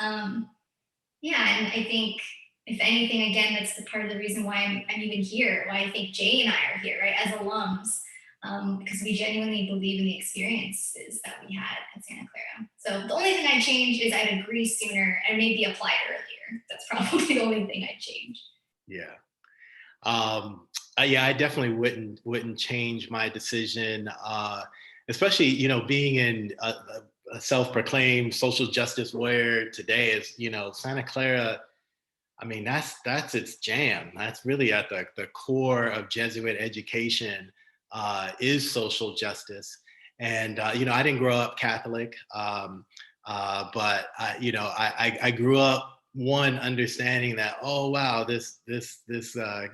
Yeah, and I think, if anything, again, that's the part of the reason why I'm even here, why I think Jay and I are here, right, as alums, because we genuinely believe in the experiences that we had at Santa Clara. So the only thing I'd change is I'd agree sooner and maybe applied earlier. That's probably the only thing I'd change. Yeah. Yeah, I definitely wouldn't change my decision, especially, being in a self-proclaimed social justice warrior today. Is, Santa Clara, I mean, that's its jam. That's really at the core of Jesuit education, is social justice. And I didn't grow up Catholic, but I grew up one understanding that, oh wow, this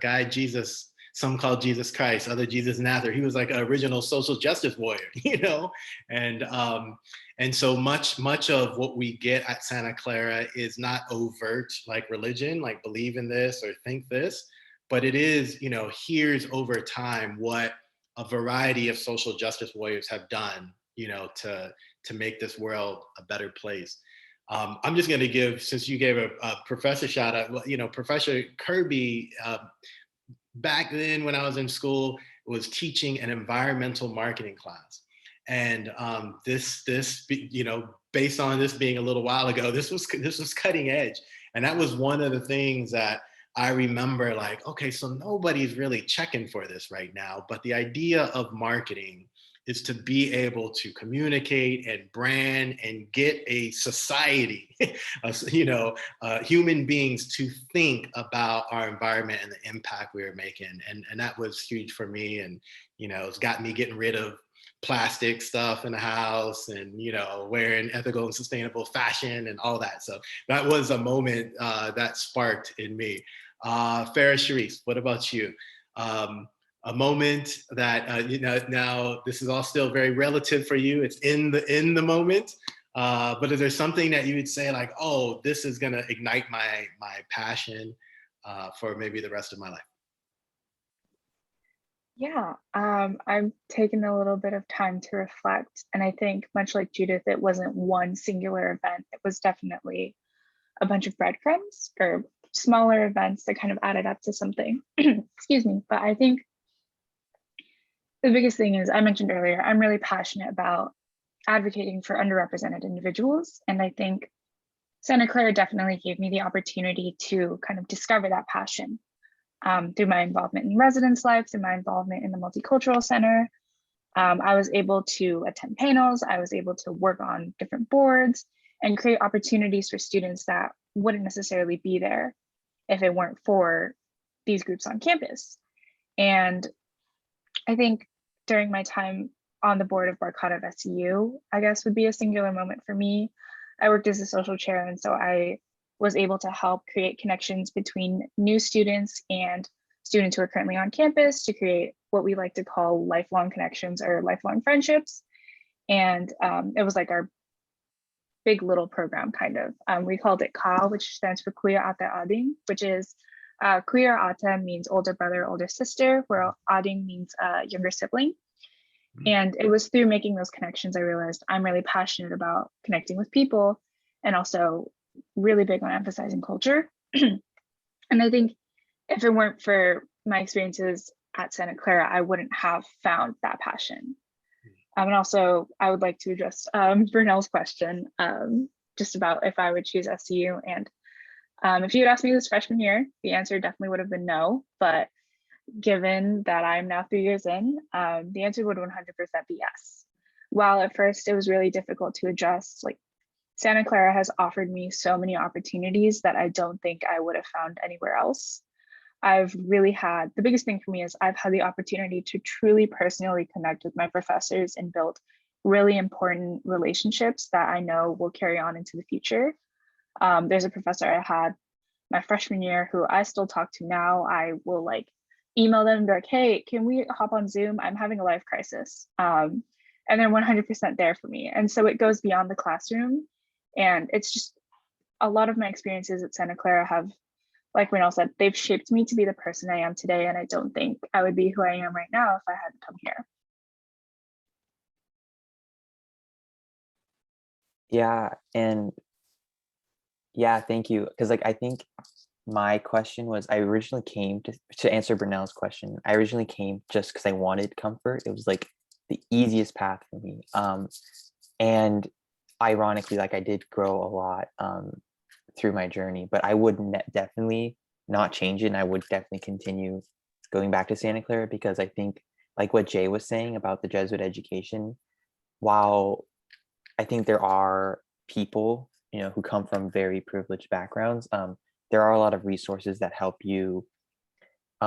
guy Jesus, some call Jesus Christ, other Jesus Nazareth, he was like an original social justice warrior, you know. And so much of what we get at Santa Clara is not overt like religion, like believe in this or think this, but it is, you know, here's over time what a variety of social justice warriors have done, you know, to make this world a better place. I'm just going to give, since you gave a professor shout out, you know, Professor Kirby, back then when I was in school, was teaching an environmental marketing class. And this, you know, based on this being a little while ago, this was cutting edge. And that was one of the things that I remember, like, okay, so nobody's really checking for this right now, but the idea of marketing is to be able to communicate and brand and get a society, you know, human beings to think about our environment and the impact we were making. And that was huge for me. And, you know, it's got me getting rid of plastic stuff in the house and, you know, wearing ethical and sustainable fashion and all that. So that was a moment that sparked in me. Farah Sharice, what about you? A moment that you know, now this is all still very relative for you. It's in the moment, but is there something that you would say like, oh, this is gonna ignite my passion for maybe the rest of my life? Yeah, I've taken a little bit of time to reflect, and I think much like Judith, it wasn't one singular event. It was definitely a bunch of breadcrumbs or smaller events that kind of added up to something. Excuse me, but I think the biggest thing is, I mentioned earlier, I'm really passionate about advocating for underrepresented individuals. And I think Santa Clara definitely gave me the opportunity to kind of discover that passion through my involvement in residence life, through my involvement in the Multicultural Center. I was able to attend panels, I was able to work on different boards and create opportunities for students that wouldn't necessarily be there if it weren't for these groups on campus. And I think during my time on the board of Barcata of SCU, I guess would be a singular moment for me. I worked as a social chair, and so I was able to help create connections between new students and students who are currently on campus to create what we like to call lifelong connections or lifelong friendships. And it was like our big little program kind of. We called it KA, which stands for Kuya Ate Ading, which is Kuya Ate means older brother, older sister, where Ading means younger sibling. And it was through making those connections I realized I'm really passionate about connecting with people and also really big on emphasizing culture. And I think if it weren't for my experiences at Santa Clara, I wouldn't have found that passion. And also, I would like to address Brunel's question just about if I would choose SCU. And if you had asked me this freshman year, the answer definitely would have been no. But given that I'm now 3 years in, the answer would 100% be yes. While at first it was really difficult to adjust, like Santa Clara has offered me so many opportunities that I don't think I would have found anywhere else. I've really had, the biggest thing for me is I've had the opportunity to truly personally connect with my professors and build really important relationships that I know will carry on into the future. There's a professor I had my freshman year who I still talk to now. I will like email them and be like, hey, can we hop on Zoom? I'm having a life crisis. And they're 100% there for me. And so it goes beyond the classroom. And it's just a lot of my experiences at Santa Clara have, like Renal said, they've shaped me to be the person I am today. And I don't think I would be who I am right now if I hadn't come here. Yeah, and yeah, thank you. Because like I think my question was, I originally came to answer Brunel's question. I originally came just because I wanted comfort. It was like the easiest path for me. And ironically, like I did grow a lot through my journey, but I would definitely not change it. And I would definitely continue going back to Santa Clara because I think like what Jay was saying about the Jesuit education, while I think there are people, you know, who come from very privileged backgrounds, there are a lot of resources that help you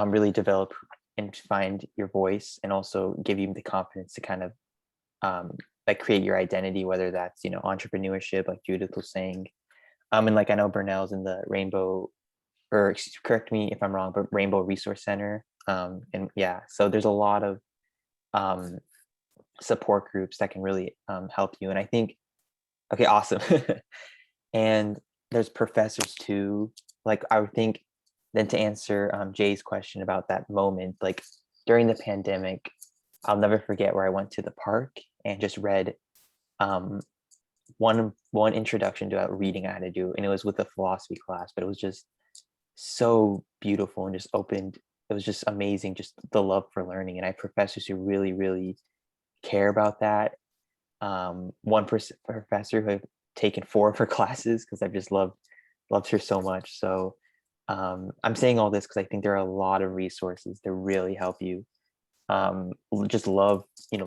really develop and find your voice and also give you the confidence to kind of like create your identity, whether that's, you know, entrepreneurship, like Judith was saying, And like I know Burnell's in the Rainbow, or correct me if I'm wrong, but Rainbow Resource Center. And yeah, so there's a lot of um, support groups that can really help you. And I think, okay, awesome. And there's professors too. Like I would think, then to answer Jay's question about that moment, like during the pandemic, I'll never forget where I went to the park and just read um, one introduction to reading I had to do, and it was with a philosophy class, but it was just so beautiful and just opened. It was just amazing, just the love for learning, and I have professors who really, really care about that. One professor who I've taken 4 of her classes because I've just loved her so much. So I'm saying all this because I think there are a lot of resources that really help you just love,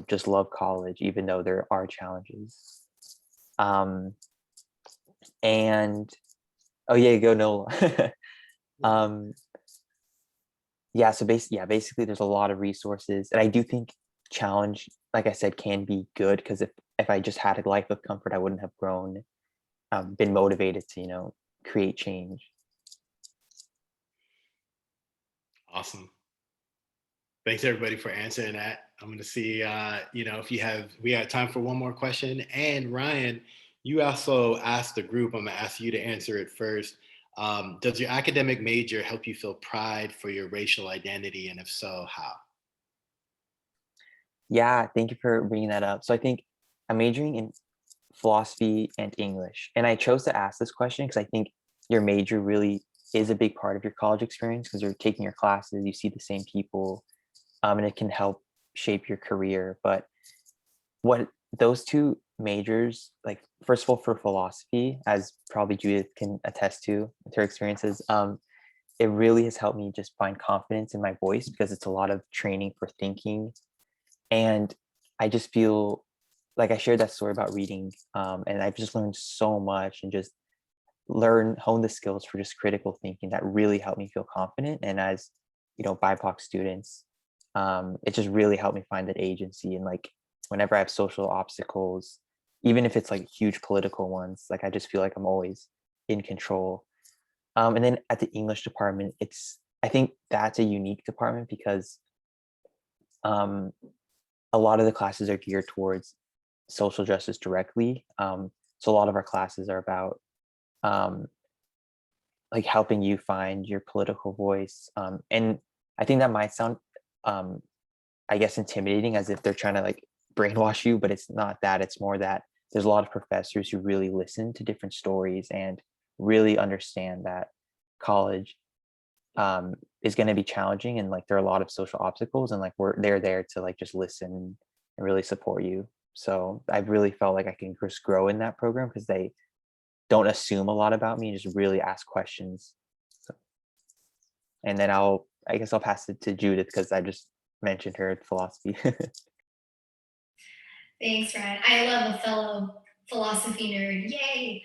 just love college, even though there are challenges. And oh yeah, go Nola. Yeah, so basically there's a lot of resources, and I do think challenge, like I said, can be good, because if I just had a life of comfort, I wouldn't have grown, been motivated to create change. Awesome. Thanks everybody for answering that. I'm going to see, if we have time for one more question. And Ryan, you also asked the group, I'm going to ask you to answer it first. Does your academic major help you feel pride for your racial identity? And if so, how? Yeah, thank you for bringing that up. So I think I'm majoring in philosophy and English. And I chose to ask this question because I think your major really is a big part of your college experience, because you're taking your classes, you see the same people, and it can help shape your career. But what those two majors, like, first of all, for philosophy, as probably Judith can attest to with her experiences, it really has helped me just find confidence in my voice, because it's a lot of training for thinking. And I just feel like I shared that story about reading, and I've just learned so much, and just hone the skills for just critical thinking that really helped me feel confident. And as BIPOC students, it just really helped me find that agency. And like whenever I have social obstacles, even if it's like huge political ones, like I just feel like I'm always in control. And then at the English department, I think that's a unique department, because a lot of the classes are geared towards social justice directly. So a lot of our classes are about like helping you find your political voice. And I think that might sound, I guess, intimidating, as if they're trying to like brainwash you, but it's not that. It's more that there's a lot of professors who really listen to different stories and really understand that college is going to be challenging, and like there are a lot of social obstacles, and like they're there to like just listen and really support you. So I've really felt like I can just grow in that program, because they don't assume a lot about me and just really ask questions. So, and then I guess I'll pass it to Judith, because I just mentioned her philosophy. Thanks, Ryan. I love a fellow philosophy nerd. Yay.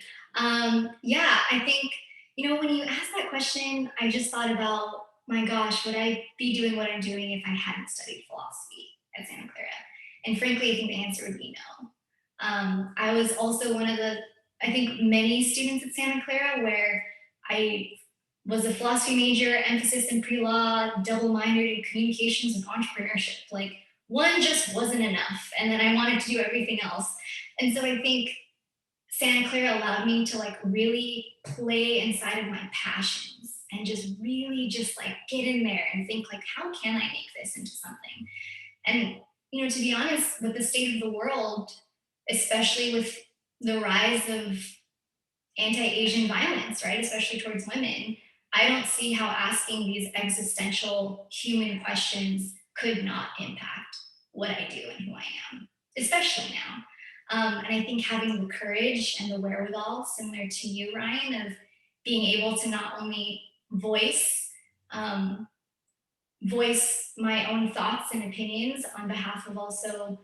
Yeah, I think, when you asked that question, I just thought about, my gosh, would I be doing what I'm doing if I hadn't studied philosophy at Santa Clara? And frankly, I think the answer would be no. I was also one of I think, many students at Santa Clara where I was a philosophy major, emphasis in pre-law, double minored in communications and entrepreneurship. Like, one just wasn't enough, and then I wanted to do everything else. And so I think Santa Clara allowed me to like really play inside of my passions and just really just like get in there and think like, how can I make this into something? And to be honest, with the state of the world, especially with the rise of anti-Asian violence, right, especially towards women, I don't see how asking these existential human questions could not impact what I do and who I am, especially now. And I think having the courage and the wherewithal, similar to you, Ryan, of being able to not only um, voice my own thoughts and opinions on behalf of also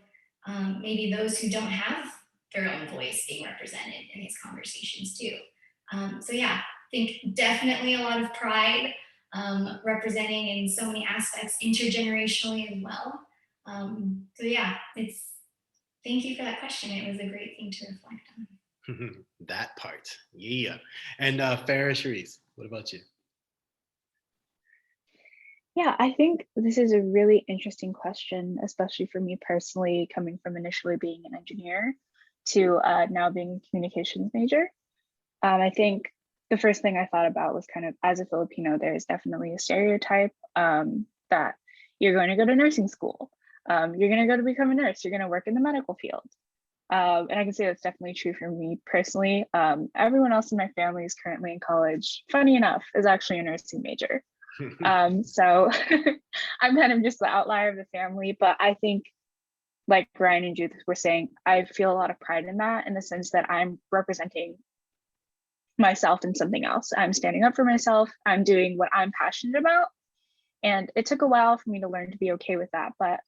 maybe those who don't have their own voice being represented in these conversations too. So yeah, I think definitely a lot of pride representing in so many aspects intergenerationally as well. So yeah, thank you for that question. It was a great thing to reflect on. that part. Yeah. And Farah Sharice, what about you? Yeah, I think this is a really interesting question, especially for me personally, coming from initially being an engineer to now being a communications major. I think the first thing I thought about was kind of, as a Filipino, there's definitely a stereotype that you're going to go to nursing school. You're going to go to become a nurse. You're going to work in the medical field. And I can say that's definitely true for me personally. Everyone else in my family is currently in college, funny enough, is actually a nursing major. So I'm kind of just the outlier of the family, but I think like Ryan and Judith were saying, I feel a lot of pride in that, in the sense that I'm representing myself in something else. I'm standing up for myself. I'm doing what I'm passionate about. And it took a while for me to learn to be okay with that. But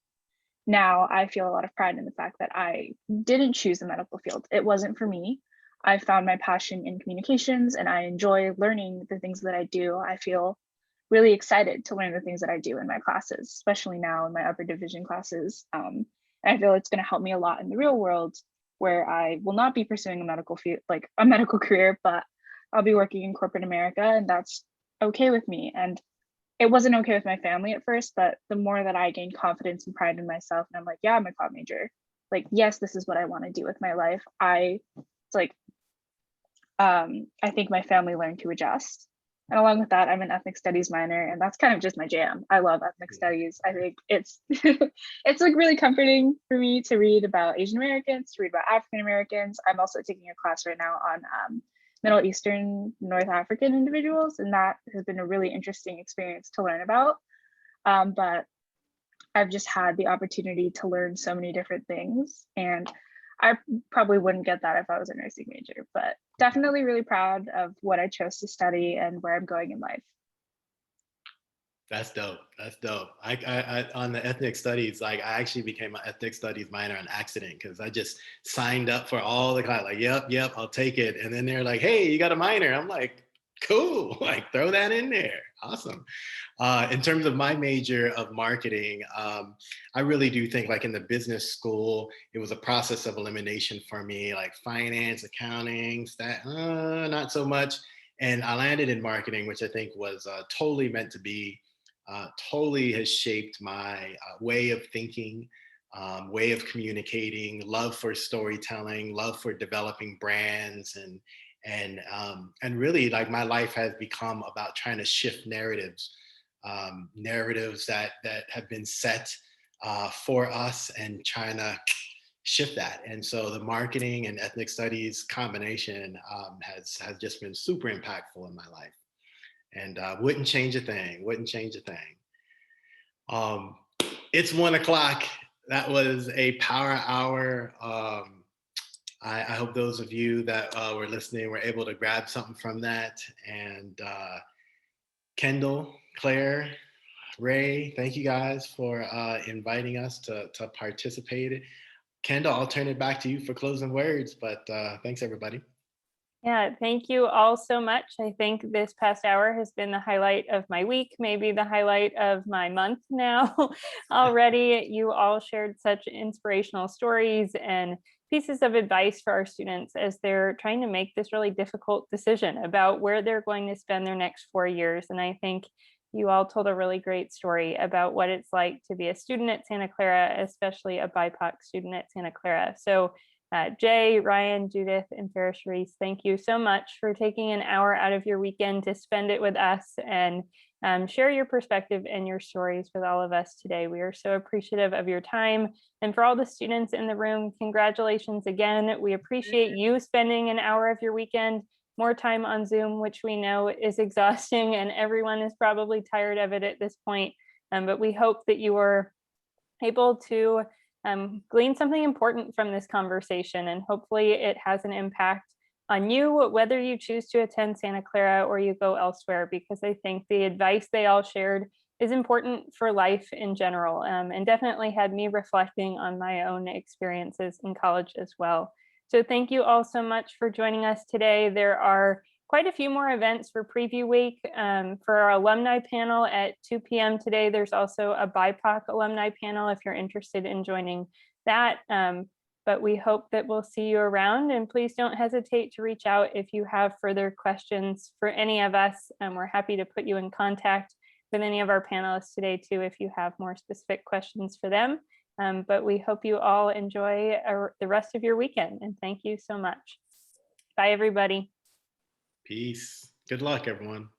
now I feel a lot of pride in the fact that I didn't choose the medical field. It wasn't for me. I found my passion in communications and I enjoy learning the things that I do. I feel really excited to learn the things that I do in my classes, especially now in my upper division classes. And I feel it's going to help me a lot in the real world, where I will not be pursuing a medical field, like a medical career, but I'll be working in corporate America, and that's okay with me. And it wasn't okay with my family at first, but the more that I gained confidence and pride in myself, and I'm like, yeah, I'm a cloud major. Like, yes, this is what I want to do with my life. I think my family learned to adjust. And along with that, I'm an ethnic studies minor, and that's kind of just my jam. I love ethnic studies. I think it's it's like really comforting for me to read about Asian Americans, to read about African Americans. I'm also taking a class right now on Middle Eastern, North African individuals, and that has been a really interesting experience to learn about. But I've just had the opportunity to learn so many different things, and I probably wouldn't get that if I was a nursing major, but definitely really proud of what I chose to study and where I'm going in life. That's dope. That's dope. I on the ethnic studies, like I actually became an ethnic studies minor on accident because I just signed up for all the class. Like, yep, I'll take it. And then they're like, hey, you got a minor. I'm like, cool. Like, throw that in there. Awesome. In terms of my major of marketing, I really do think like in the business school, it was a process of elimination for me, like finance, accounting, not so much. And I landed in marketing, which I think was totally meant to be. Totally has shaped my way of thinking, way of communicating, love for storytelling, love for developing brands, and really like my life has become about trying to shift narratives, narratives that have been set for us, and trying to shift that. And so the marketing and ethnic studies combination has just been super impactful in my life. And wouldn't change a thing, wouldn't change a thing. It's 1 o'clock. That was a power hour. I hope those of you that were listening were able to grab something from that. And Kendall, Claire, Ray, thank you guys for inviting us to participate. Kendall, I'll turn it back to you for closing words, but thanks everybody. Yeah, thank you all so much. I think this past hour has been the highlight of my week, maybe the highlight of my month now already. You all shared such inspirational stories and pieces of advice for our students as they're trying to make this really difficult decision about where they're going to spend their next 4 years. And I think you all told a really great story about what it's like to be a student at Santa Clara, especially a BIPOC student at Santa Clara. So Jay, Ryan, Judith, and Farah Sharice, thank you so much for taking an hour out of your weekend to spend it with us and share your perspective and your stories with all of us today. We are so appreciative of your time. And for all the students in the room, congratulations again. We appreciate you spending an hour of your weekend, more time on Zoom, which we know is exhausting and everyone is probably tired of it at this point. But we hope that you are able to glean something important from this conversation, and hopefully it has an impact on you, whether you choose to attend Santa Clara or you go elsewhere, because I think the advice they all shared is important for life in general, and definitely had me reflecting on my own experiences in college as well. So thank you all so much for joining us today. There are quite a few more events for preview week. For our alumni panel at 2 p.m. today, there's also a BIPOC alumni panel if you're interested in joining that. But we hope that we'll see you around, and please don't hesitate to reach out if you have further questions for any of us. And we're happy to put you in contact with any of our panelists today too, if you have more specific questions for them. But we hope you all enjoy the rest of your weekend, and thank you so much. Bye, everybody. Peace. Good luck, everyone.